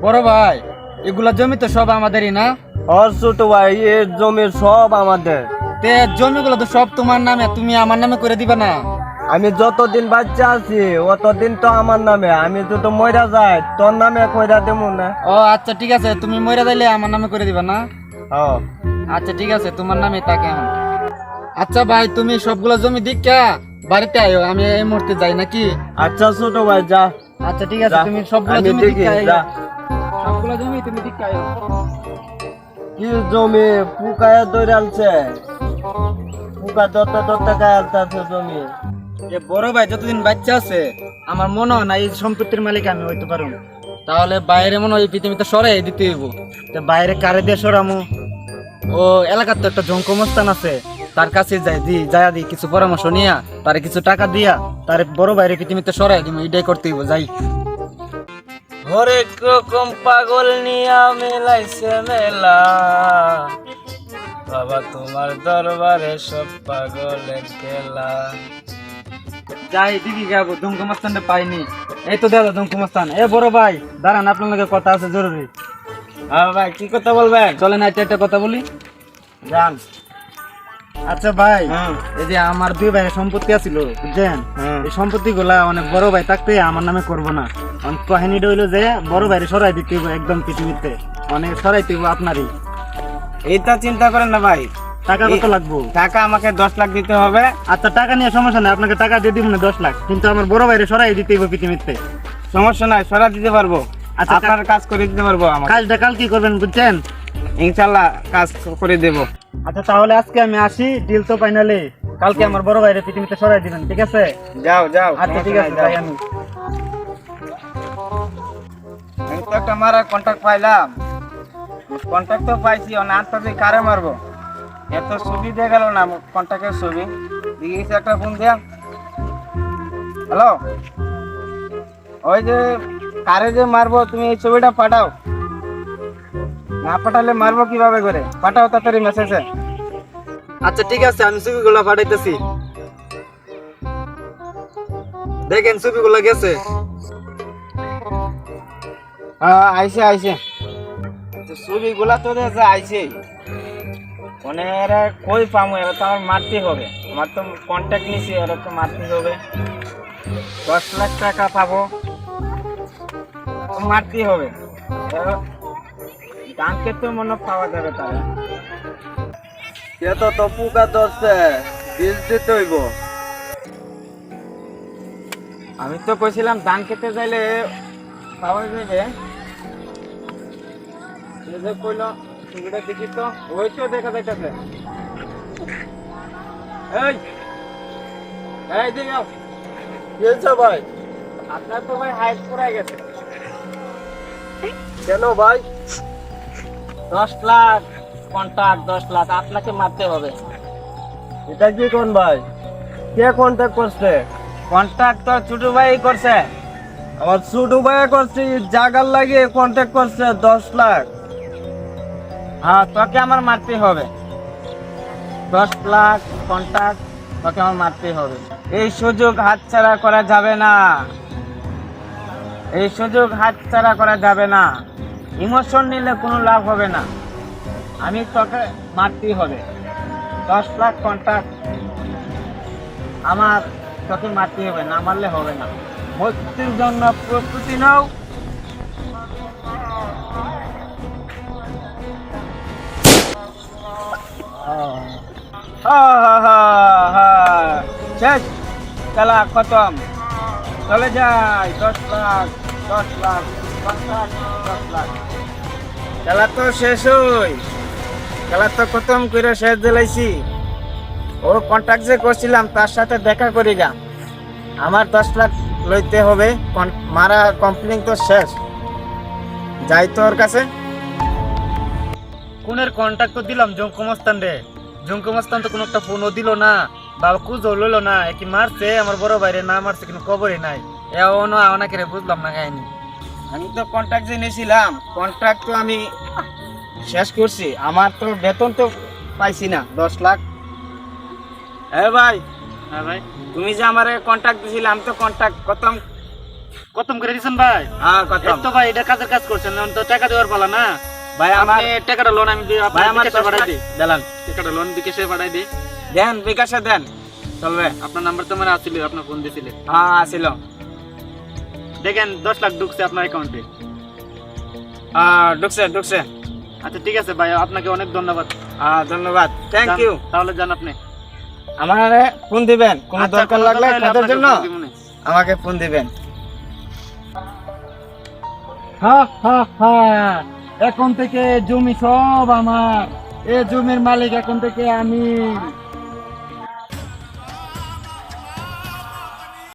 বড় ভাই, এগুলা জমি তো সব আমাদেরই না? আর ছোট ভাই, এর জমি সব আমাদের। তে জমিগুলো তো সব তোমার নামে, তুমি আমার নামে করে দিবা না? আমি যতদিন বাচ্চা আছি অতদিন তো আমার নামে, আমি যদি মইরা যাই তোর নামে কইরা দেবো না। ও আচ্ছা ঠিক আছে, তুমি মইরা যাইলে আমার নামে করে দিবা না? হ্যাঁ। আচ্ছা ঠিক আছে, তোমার নামে তাকে এখন। আচ্ছা ভাই, তুমি সবগুলো জমি দিকা বাড়িতে আয়ো, আমি এই মুহূর্তে যাই নাকি? আচ্ছা ছোট ভাই, যা। আচ্ছা ঠিক আছে, যা। তুমি সবগুলো আমি জমি দেখি, দিকা আয়ো। যা। সবগুলো জমি তুমি দিকা আয়ো। কি জমি পুকায় ধরে আলছে, পুকা ধরতে ধরতে গায়ে আলতাছে জমি। এ বড় ভাই যতদিন বাচ্চা আছে আমার মনে হয় না এই সম্পত্তির মালিক আমি হইতে পারবো। তাহলে বাইরে মনে হয় এই পৃথিবীতে সরাই দিতে হইব। তো বাইরে কারে দিয়ে সরামু? ও এলাকার তো একটা জঙ্কমস্থান আছে, তার কাছে যাই দি কিছু পরামর্শ নিয়া তারে কিছু টাকা দিয়া তারে বড় বাইরে পৃথিবীতে সরাই দিব, এটাই করতে হইব। যাই। হরেক রকম পাগল নিয়া মেলাইছে মেলা, বাবা তোমার দরবারে সব পাগলের খেলা। যাই দিদি যাবো, জঙ্কমস্থানটা পাইনি। এই তো দাদা জঙ্কমস্থান। এ বড় ভাই দাঁড়ান, আপনার লগে কথা আছে জরুরি। হ্যাঁ ভাই, কি কথা বলবেন? চলেন একটা কথা বলি। যান। আচ্ছা ভাই, হ্যাঁ। এই যে আমার দুই ভাইয়ের সম্পত্তি আছিল বুঝছেন, হ্যাঁ। এই সম্পত্তি গুলা অনেক বড় ভাই থাকতে আমার নামে করবো না। অনেক কাহিনীটা হইলো যে বড় ভাইরে সরাই দিতে হইব একদম পৃথিবীতে, অনেক সরাইতে হইব আপনারই। এইটা চিন্তা করেন না ভাই, টাকা কত লাগবো? টাকা আমাকে 10 লাখ দিতে হবে। আচ্ছা টাকা নিয়ে সমস্যা নাই, আপনাকে টাকা দিয়ে দিব না 10 লাখ, কিন্তু আমার বড় ভাইরে সরাই দিতে হইব পৃথিবীতে। সমস্যা নাই, সরা দিতে পারবো। আচ্ছা, আপনার কাজ করে দিতে পারবো। আমার কাজটা কাল কি করবেন বুঝছেন? ইনশাল্লাহ কাজ করে দেব। আচ্ছা তাহলে আজকে আমি আসি, ডিল তো ফাইনালি। কালকে আমার বড় ভাইরে পৃথিবীতে সরাই দিবেন, ঠিক আছে? যাও যাও। আচ্ছা ঠিক আছে, তাই আমি। আমি তো একটা মারার কন্ট্যাক্ট পাইলাম, কন্ট্যাক্ট তো পাইছি, অনার তবে কারে মারবো? এত ছবি দিয়ে গেল না কন্ট্যাক্টের ছবি দিয়েছি। একটা ফোন দিয়া। হ্যালো, ওই যে কারে যে মারবো তুমি এই ছবিটা পাঠাও। না পাঠালে মারবো কিভাবে করে? পাঠাও তাড়াতাড়ি মেসেজে। আচ্ছা ঠিক আছে, আমি ছবিগুলো পাঠাইতেছি। দেখেন ছবিগুলো গেছে। হ্যাঁ আইসে আইসে, ছবিগুলা তো দেখে আইসে। মানে এরা কই পামু? এরা তো আমার মারতে হবে, আমার তো কন্ট্যাক্ট নিছি, এরা তো মারতে হবে। 10 লাখ টাকা পাবো, মারতে হবে। গানকে তো মনে পাওয়া যাবে তারা। তো পুকা ধরছে, বীজ দিতে হইব। আমি তো কইছিলাম ধান খেতে যাইলে পাওয়া যাবে। কইল ছবিটা দেখি তো, ওই তো দেখা যাইতেছে। এই এই দিকে কি হয়েছে ভাই? আপনার তো ভাই হাইট পুরাই গেছে। কেন ভাই? 10 লাখ কন্ট্যাক্ট, 10 লাখ আপনাকে মারতে হবে। এটা কি কোন ভাই? কে কন্ট্যাক্ট করছে? কন্ট্যাক্ট তো ছোট ভাই করছে। আমার ছোট ভাই করছে, জাগার লাগিয়ে কন্ট্যাক্ট করছে 10 লাখ। হ্যাঁ তোকে আমার মারতে হবে। 10 লাখ কন্ট্যাক্ট, তোকে আমার মারতে হবে। এই সুযোগ হাতছাড়া করা যাবে না, এই সুযোগ হাতছাড়া করা যাবে না। ইমোশন নিলে কোনো লাভ হবে না, আমি তোকে মারতেই হবে। 10 লাখ কন্ট্যাক্ট আমার, তোকে মারতে হবে, না মারলে হবে না। মৃত্যুর জন্য প্রস্তুতি নাও। শেষ, খেলা খতম, চলে যাই। 10 লাখ 10 লাখ 10 লাখ। খেলা তো শেষ হই, খেলা তো খতম করে শেষ দিলাইছি। ও কন্ট্যাক্ট যে করছিলাম তার সাথে দেখা করি গা, আমার 10 লাখ লইতে হবে। মারা কমপ্লেন তো শেষ, যাই তো ওর কাছে। কোনের কন্ট্যাক্ট তো দিলাম জঙ্কমস্থান রে, জঙ্কমস্থান তো কোনো একটা ফোনও দিল না, বাবা কুজও লইলো না। কি মারছে আমার বড় ভাইরে, না মারছে কিন্তু খবরই নাই। এমন অনেকে বুঝলাম না কাহিনী। আমি তো কন্ট্রাক্ট যে নিয়েছিলাম, কন্ট্রাক্ট তো আমি শেষ করছি, আমার তো বেতন তো পাইছি না 10 লাখ। হ্যাঁ ভাই, হ্যাঁ ভাই, তুমি যে আমার কন্ট্রাক্ট দিয়েছিলে, আমি তো কন্ট্রাক্ট খতম খতম করে দিছেন ভাই? হ্যাঁ এই খতম। তো ভাই এটা কাজের কাজ করছেন, এখন তো টাকা দেওয়ার পালা না। ভাই আমার আপনি টাকাটা লোন আমি দিয়ে ভাই আপনার আমার বিকাশে পাঠাই দিই। দিলান টাকাটা লোন বিকাশে পাঠাই দিই। দেন, বিকাশে দেন, চলবে। আপনার নাম্বার তো মানে আছিল, আপনার ফোন দিয়েছিলেন। হ্যাঁ আসিল। দেখেন 10 লাখ ঢুকছে আপনার অ্যাকাউন্টে। ঢুকছে ঢুকছে। আচ্ছা ঠিক আছে ভাই, আপনাকে অনেক ধন্যবাদ। ধন্যবাদ, থ্যাংক যান, ইউ। তাহলে যান আপনি। আমার ফোন দিবেন, কোনো আচ্ছা, দরকার কোনো লাগলে দরকার হলে কাজের আপনাকে জন্য ফোন দিবো নে। আমাকে ফোন দিবেন। এখন থেকে জমি সব আমার, এ জমির মালিক এখন থেকে আমি।